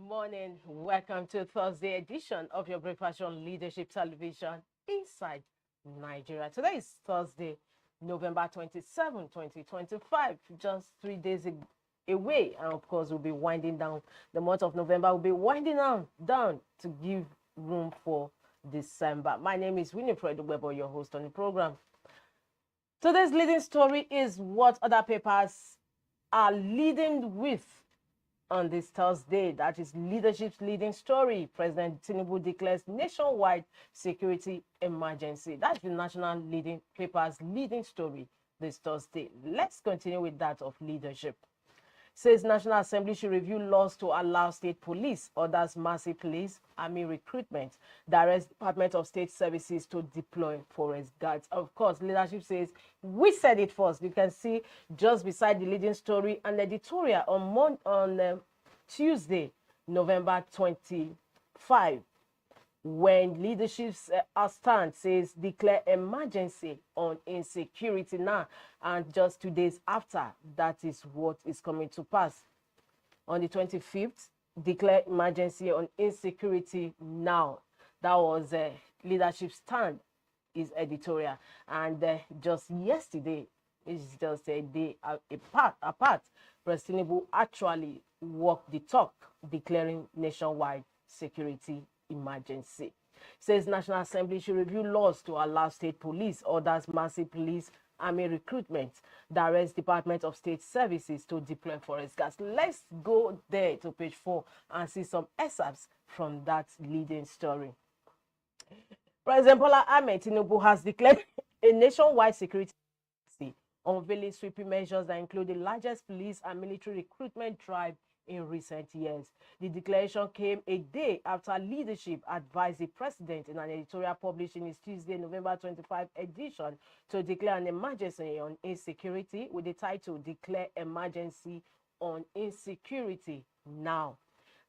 morning. Welcome to Thursday edition of your Breakfast on Leadership Television inside Nigeria. Today is Thursday, November 27, 2025. Just 3 days away. And of course, we'll be winding down. The month of November will be winding down to give room for December. My name is Winifred Weber, your host on the program. Today's leading story is what other papers are leading with on this Thursday. That is leadership's leading story. President Tinubu declares nationwide security emergency. That's the national leading paper's leading story this Thursday. Let's continue with that of leadership. Says National Assembly should review laws to allow state police, others massive police, army recruitment, direct Department of State Services to deploy forest guards. Of course, leadership says, we said it first. You can see just beside the leading story and editorial on Tuesday, November 25, when leadership's stand says declare emergency on insecurity now, and just 2 days after, that is what is coming to pass. On the 25th, declare emergency on insecurity now. That was leadership stand, is editorial. And just yesterday, it's just a day apart, President Tinubu actually walked the talk, declaring nationwide security emergency. Says National Assembly should review laws to allow state police, others massive police, army recruitment, direct Department of State Services to deploy forest guards. Let's go there to page 4 and see some excerpts from that leading story. President Bola Ahmed Tinubu has declared a nationwide security emergency, unveiling sweeping measures that include the largest police and military recruitment drive in recent years. The declaration came a day after leadership advised the president in an editorial published in his Tuesday, November 25 edition to declare an emergency on insecurity with the title Declare Emergency on Insecurity Now.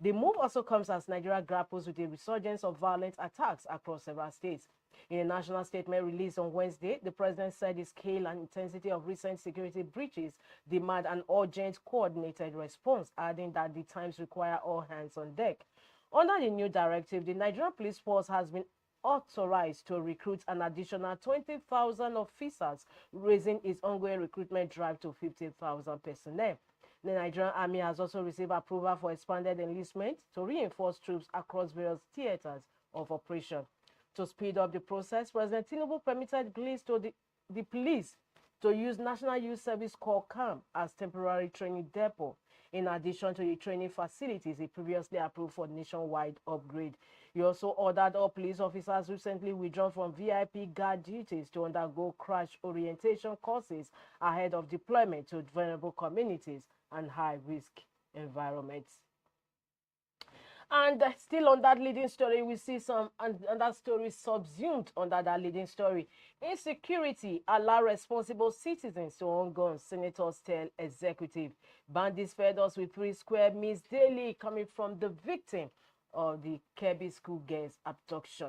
The move also comes as Nigeria grapples with a resurgence of violent attacks across several states. In a national statement released on Wednesday, the president said the scale and intensity of recent security breaches demand an urgent, coordinated response, adding that the times require all hands on deck. Under the new directive, the Nigerian police force has been authorized to recruit an additional 20,000 officers, raising its ongoing recruitment drive to 50,000 personnel. The Nigerian Army has also received approval for expanded enlistment to reinforce troops across various theaters of operation. To speed up the process, President Tinubu permitted the police to use National Youth Service Corps camp as temporary training depot, in addition to the training facilities he previously approved for nationwide upgrade. He also ordered all police officers recently withdrawn from VIP guard duties to undergo crash orientation courses ahead of deployment to vulnerable communities and high-risk environments. And still on that leading story, we see some other stories subsumed under that leading story. Insecurity allow responsible citizens to own guns, senators tell executive. Bandits fed us with 3 square meals daily coming from the victim of the Kebbi school girls abduction.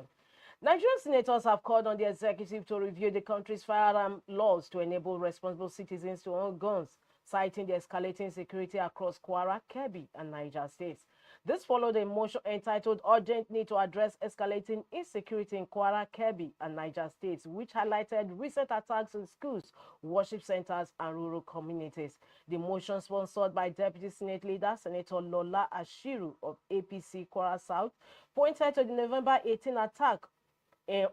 Nigerian senators have called on the executive to review the country's firearm laws to enable responsible citizens to own guns, citing the escalating security across Kwara, Kebbi, and Niger states. This followed a motion entitled Urgent Need to Address Escalating Insecurity in Kwara, Kebbi, and Niger states, which highlighted recent attacks in schools, worship centers, and rural communities. The motion, sponsored by Deputy Senate Leader Senator Lola Ashiru of APC Kwara South, pointed to the November 18 attack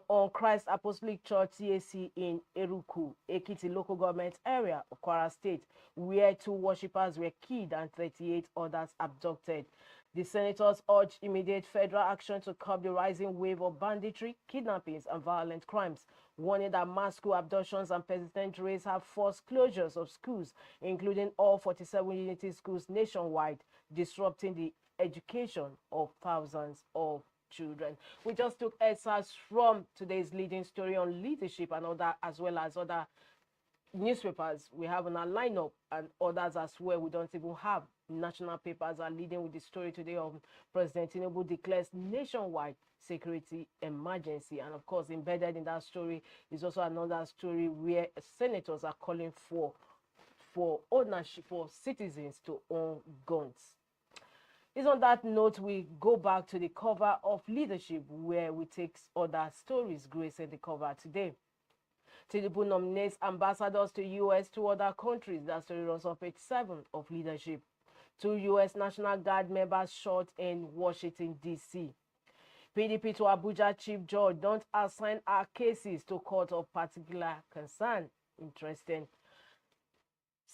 on Christ Apostolic Church CAC in Eruku, Ekiti local government area of Kwara State, where 2 worshippers were killed and 38 others abducted. The senators urged immediate federal action to curb the rising wave of banditry, kidnappings, and violent crimes, warning that mass school abductions and persistent raids have forced closures of schools, including all 47 unity schools nationwide, disrupting the education of thousands of children. We just took excerpts from today's leading story on leadership and other, as well as other newspapers we have on our lineup, and others as well we don't even have. National papers are leading with the story today of President Tinubu declares nationwide security emergency. And of course, embedded in that story is also another story where senators are calling for ownership, for citizens to own guns. It's on that note we go back to the cover of Leadership, where we take other stories gracing the cover today. Tinubu nominates ambassadors to U.S. to other countries. That story runs on page 7 of Leadership. 2 U.S. National Guard members shot in Washington, D.C. PDP to Abuja Chief Judge, don't assign our cases to court of particular concern. Interesting.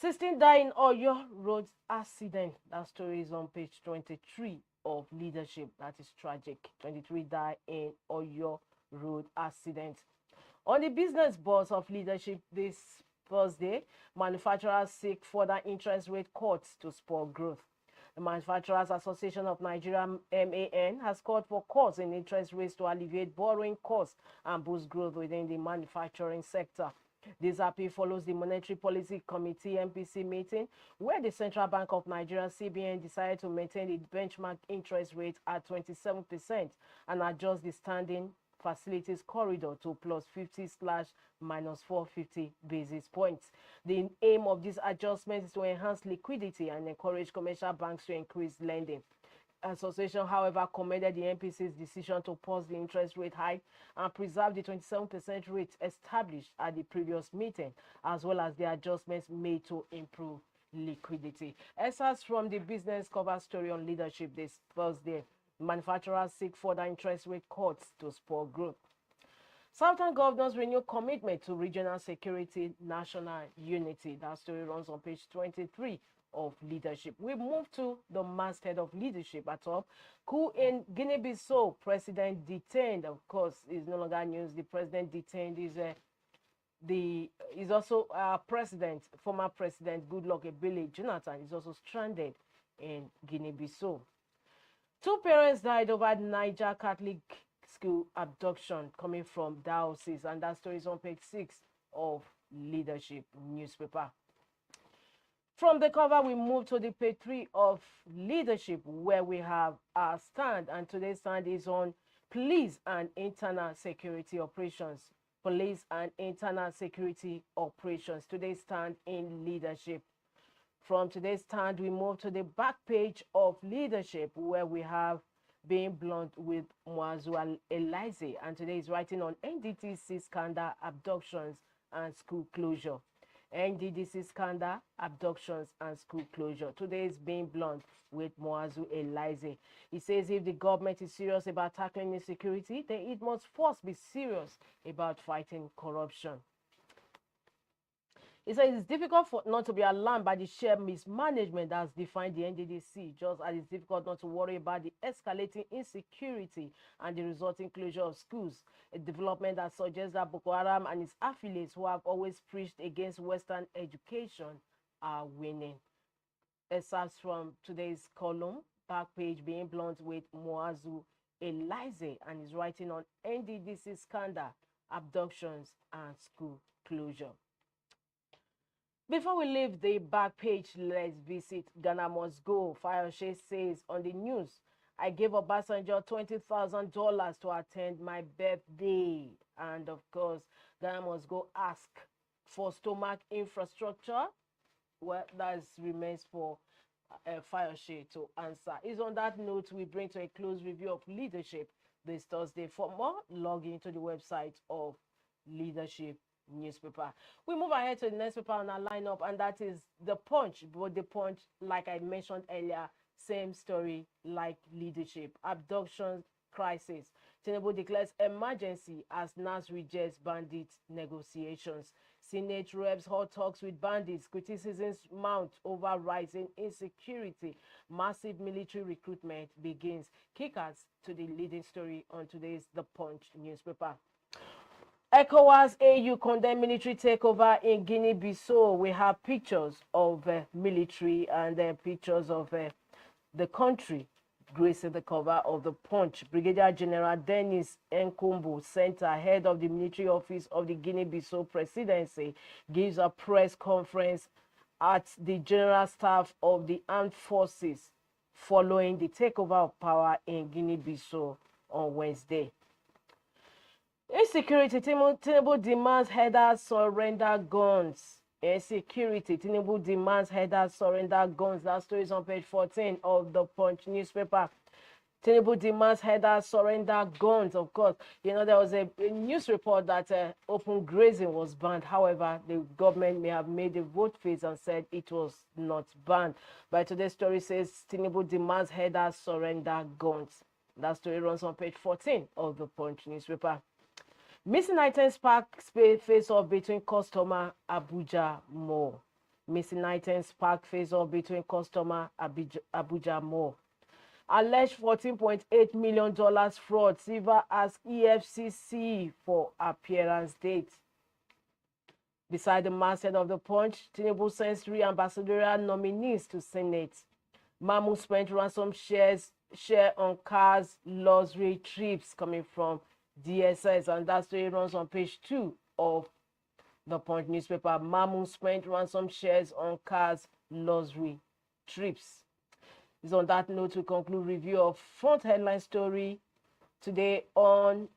16 die in Oyo road accident. That story is on page 23 of Leadership. That is tragic. 23 die in Oyo road accident. On the business boards of Leadership this Thursday, manufacturers seek further interest rate cuts to spur growth. The Manufacturers Association of Nigeria, MAN, has called for cuts in interest rates to alleviate borrowing costs and boost growth within the manufacturing sector. This appeal follows the Monetary Policy Committee MPC meeting, where the Central Bank of Nigeria CBN decided to maintain the benchmark interest rate at 27% and adjust the standing facilities corridor to plus 50 / minus 450 basis points. The aim of this adjustment is to enhance liquidity and encourage commercial banks to increase lending. Association, however, commended the MPC's decision to pause the interest rate hike and preserve the 27% rate established at the previous meeting, as well as the adjustments made to improve liquidity. Excerpts from the business cover story on Leadership this Thursday. Manufacturers seek further interest rate cuts to spur growth. Southern governors renew commitment to regional security, national unity. That story runs on page 23 of Leadership. We move to the masthead of Leadership at top. Coup in Guinea-Bissau, president detained. Of course, is no longer news. The president detained is also president, former president Goodluck Ebele Jonathan is also stranded in Guinea-Bissau. 2 parents died over Niger Catholic school abduction coming from diocese, and that story is on page 6 of Leadership newspaper. From the cover, we move to the page 3 of Leadership, where we have our stand, and today's stand is on police and internal security operations. Police and internal security operations. Today's stand in Leadership. From today's stand, we move to the back page of Leadership, where we have Being Blunt with Muazu Elize, and today is writing on NDTC scandal, abductions and school closure. NDDC scandal, abductions and school closure. Today is Being Blunt with Muazu Elize. He says if the government is serious about tackling insecurity, then it must first be serious about fighting corruption. He says it's difficult not to be alarmed by the sheer mismanagement that has defined the NDDC, just as it's difficult not to worry about the escalating insecurity and the resulting closure of schools, a development that suggests that Boko Haram and its affiliates, who have always preached against Western education, are winning. Excerpts from today's column, back page, Being Blunt with Muazu Elize, and he's writing on NDDC scandal, abductions and school closure. Before we leave the back page, let's visit Ghana Must Go. Fayose says on the news, I gave Obasanjo $20,000 to attend my birthday. And of course, Ghana Must Go ask for stomach infrastructure. Well, that remains for Fayose to answer. It's on that note we bring to a close review of Leadership this Thursday. For more, log into the website of Leadership newspaper. We move ahead to the next paper on our lineup, and that is The Punch. But The Punch, like I mentioned earlier, same story like Leadership. Abduction crisis. Tinubu declares emergency as NAS rejects bandit negotiations. Senate reps hold talks with bandits. Criticisms mount over rising insecurity. Massive military recruitment begins. Kickers to the leading story on today's The Punch newspaper. ECOWAS AU condemn military takeover in Guinea-Bissau. We have pictures of military and pictures of the country gracing the cover of The Punch. Brigadier General Dennis Nkombo, Center, head of the military office of the Guinea-Bissau presidency, gives a press conference at the General Staff of the Armed Forces following the takeover of power in Guinea-Bissau on Wednesday. Insecurity, Tinubu demands headers surrender guns. Insecurity. Tinubu demands headers surrender guns. That story is on page 14 of the Punch newspaper. Tinubu demands headers surrender guns. Of course, you know, there was a news report that open grazing was banned. However, the government may have made a vote phase and said it was not banned. But today's story says Tinubu demands headers surrender guns. That story runs on page 14 of the Punch newspaper. Missing items spark face-off between customer Abuja Mall. Missing items spark face-off between customer Abuja Mall. Alleged $14.8 million fraud. Silva asks EFCC for appearance date. Beside the masthead of the Punch, Tinubu sends 3 ambassadorial nominees to Senate. Mamu spent ransom share on cars, luxury trips coming from DSS, and that story runs on page 2 of the Punch newspaper. Mamu spent ransom shares on cars, luxury trips. It's on that note we conclude review of front headline story today on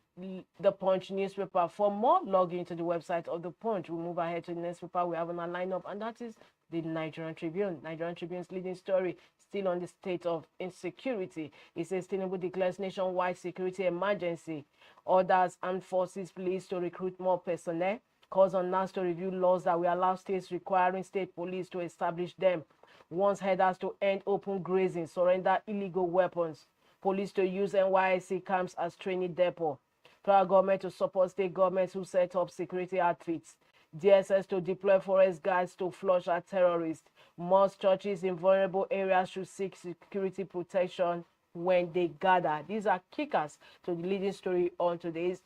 the Punch newspaper. For more, log into the website of the Punch. We'll move ahead to the next paper we have on our lineup, and that is the Nigerian Tribune. Nigerian Tribune's leading story still on the state of insecurity. It says Tinubu declares nationwide security emergency, orders armed forces police to recruit more personnel, calls on NAS to review laws that will allow states requiring state police to establish them, wants headers to end open grazing, surrender illegal weapons, police to use NYSC camps as training depot, federal government to support state governments who set up security outfits, DSS to deploy forest guards to flush out terrorists, most churches in vulnerable areas should seek security protection when they gather. These are kickers to the leading story on today's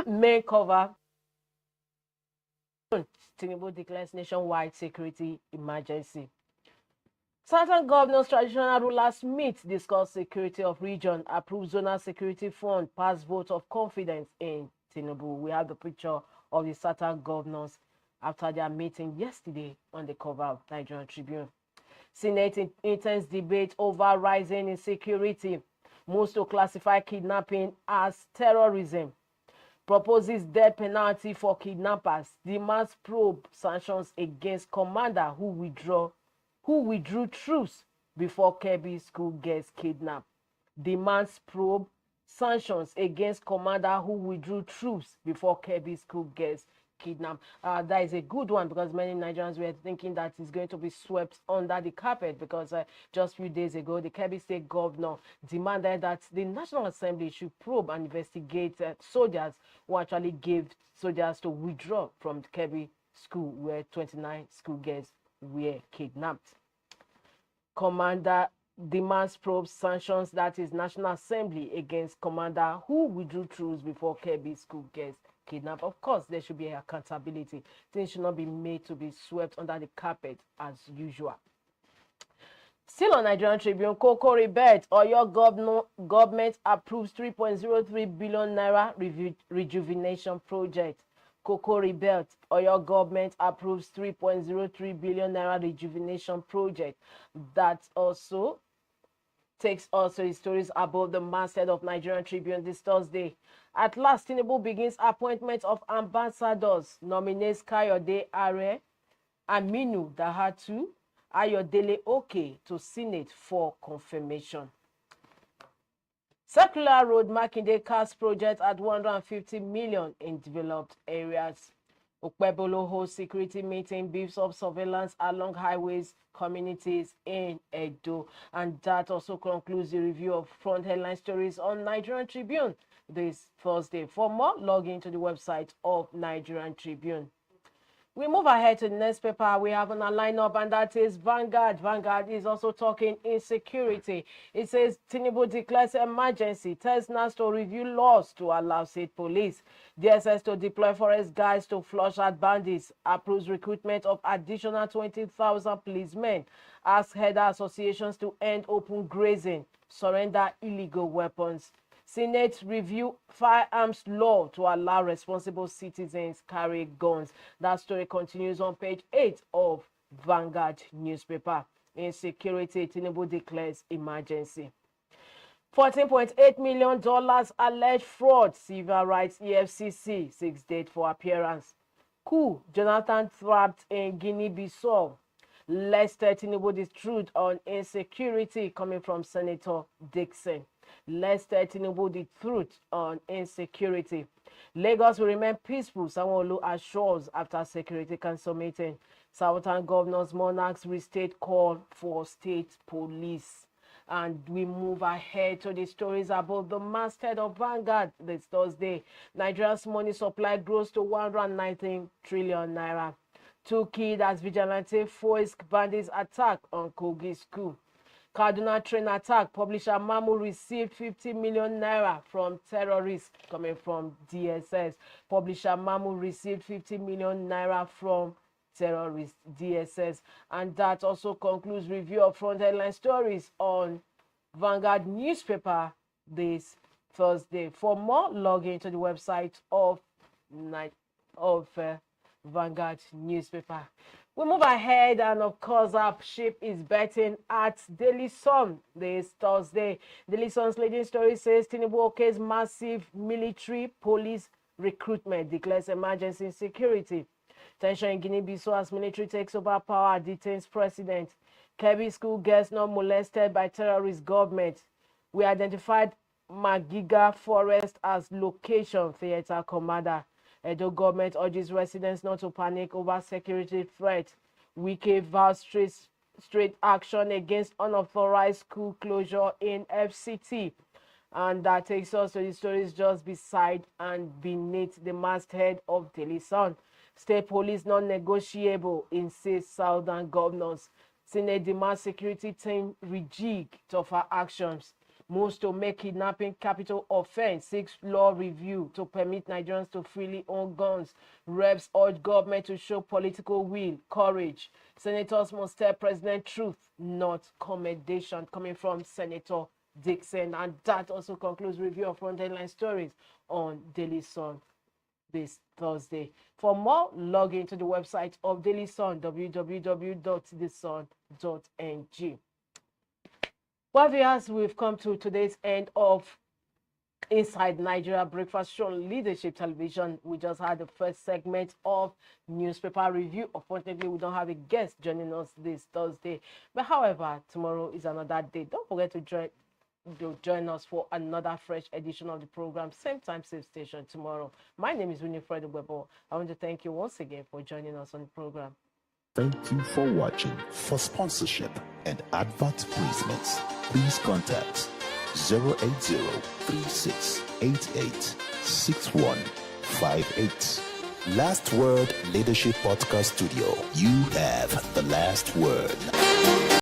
main cover. Tinubu declares nationwide security emergency. Southern governors, traditional rulers meet, discuss security of region, approve zonal security fund, pass vote of confidence in Tinubu. We have the picture of the Southern governors after their meeting yesterday on the cover of Nigerian Tribune. Senate intense debate over rising insecurity, moves to classify kidnapping as terrorism, proposes death penalty for kidnappers, demands probe sanctions against commander who withdrew troops before Kebbi school gets kidnapped. Demands probe sanctions against commander who withdrew troops before Kebbi school gets kidnapped. That is a good one, because many Nigerians were thinking that it's going to be swept under the carpet, because just a few days ago, the Kebbi state governor demanded that the National Assembly should probe and investigate soldiers who actually gave soldiers to withdraw from the Kebbi school, where 29 school girls were kidnapped. Commander demands probe sanctions, that is National Assembly, against commander who withdrew troops before Kebbi school gets kidnapped. Of course, there should be accountability. Things should not be made to be swept under the carpet as usual. Still on Nigerian Tribune, Cocoa rebate, or your government approves 3.03 billion naira rejuvenation project. Cocoa rebate, or your government approves 3.03 billion naira rejuvenation project. That also takes also his stories above the masthead of Nigerian Tribune this Thursday. At last, Tinubu begins appointment of ambassadors, nominates Kayode Are, Aminu Dahatu, Ayodele Oke to Senate for confirmation. Circular Road Makinde Cars project at 150 million in developed areas. Okpebolo hosts security meeting, beefs up surveillance along highways, communities in Edo. And that also concludes the review of front headline stories on Nigerian Tribune this Thursday. For more, log into the website of Nigerian Tribune. We move ahead to the next paper we have on our lineup, and that is Vanguard. Vanguard is also talking insecurity. It says Tinubu declares emergency, tells NAS to review laws to allow state police, DSS to deploy forest guards to flush out bandits, approves recruitment of additional 20,000 policemen, asks header associations to end open grazing, surrender illegal weapons. Senate review firearms law to allow responsible citizens carry guns. That story continues on page 8 of Vanguard newspaper. Insecurity, Tinubu declares emergency. $14.8 million alleged fraud. Civil rights EFCC seeks date for appearance. Coup, Jonathan trapped in Guinea-Bissau. Lester Tinubu the truth on insecurity, coming from Senator Dixon. Lester Tinubu the truth on insecurity. Lagos will remain peaceful, Sanwo-Olu assures after Security Council meeting. Southern governors, monarchs restate call for state police. And we move ahead to the stories about the masthead of Vanguard this Thursday. Nigeria's money supply grows to 119 trillion naira. Two killed as vigilante foils bandits attack on Kogi school. Kaduna train attack. Publisher Mamu received 50 million naira from terrorists, coming from DSS. Publisher Mamu received 50 million naira from terrorists, DSS. And that also concludes review of front headline stories on Vanguard newspaper this Thursday. For more, log into the website of Vanguard newspaper. We move ahead, and of course, our ship is betting at Daily Sun this Thursday. Daily Sun's leading story says Tinubu okays massive military police recruitment, declares emergency security. Tension in Guinea-Bissau as military takes over power, detains president. Kebbi school girls not molested by terrorist government. We identified Magiga Forest as location, theater commander. Edo government urges residents not to panic over security threat. Wike vows straight action against unauthorized school closure in FCT. And that takes us to the stories just beside and beneath the masthead of Daily Sun. State police non-negotiable, insists Southern governors. Senate demands security team rejig tougher actions. Moves to make kidnapping capital offense. Seeks law review to permit Nigerians to freely own guns. Reps urge government to show political will, courage. Senators must tell President truth, not commendation, coming from Senator Dixon. And that also concludes review of front headline stories on Daily Sun this Thursday. For more, log into the website of Daily Sun, www.thesun.ng. Well, viewers, we've come to today's end of Inside Nigeria Breakfast Show on Leadership Television. We just had the first segment of newspaper review. Unfortunately, we don't have a guest joining us this Thursday. But however, tomorrow is another day. Don't forget to join us for another fresh edition of the program. Same time, same station tomorrow. My name is Winifred Webo. I want to thank you once again for joining us on the program. Thank you for watching. For sponsorship and advert placements, please contact 080-3688-6158. Last Word Leadership Podcast Studio. You have the last word.